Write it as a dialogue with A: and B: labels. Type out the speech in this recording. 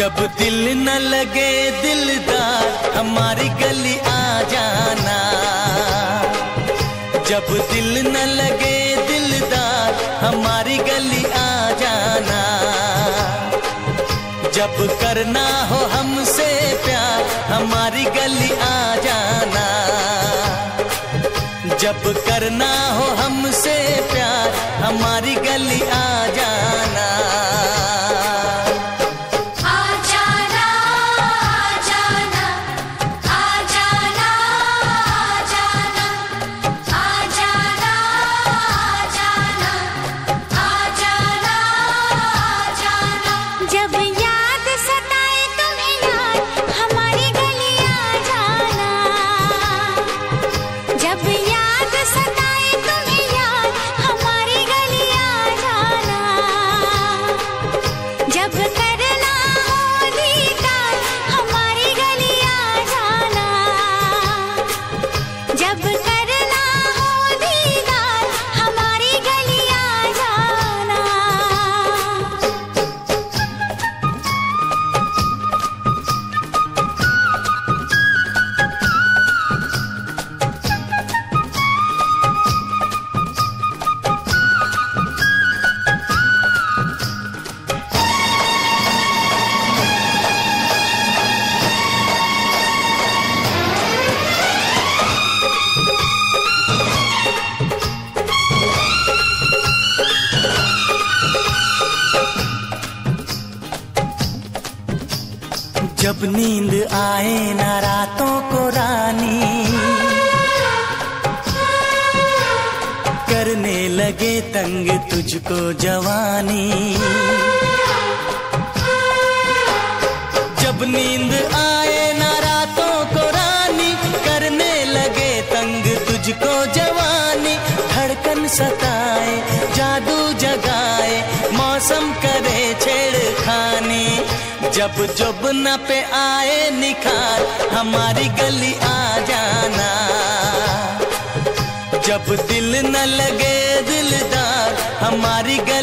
A: जब दिल न लगे दिलदार हमारी गली आ जाना। जब दिल न लगे दिलदार हमारी गली आ जाना। जब करना हो हमसे प्यार हमारी गली आ जाना। जब करना हो हमसे प्यार हमारी गली आ जाना। जब नींद आए ना रातों को रानी, करने लगे तंग तुझको जवानी। जब नींद आए ना रातों को रानी, करने लगे तंग तुझको जवानी। धड़कन सताए जादू जगाए मौसम करे छेड़खानी। जब जुबना पे आए निखार हमारी गली आ जाना। जब दिल न लगे दिलदार हमारी गली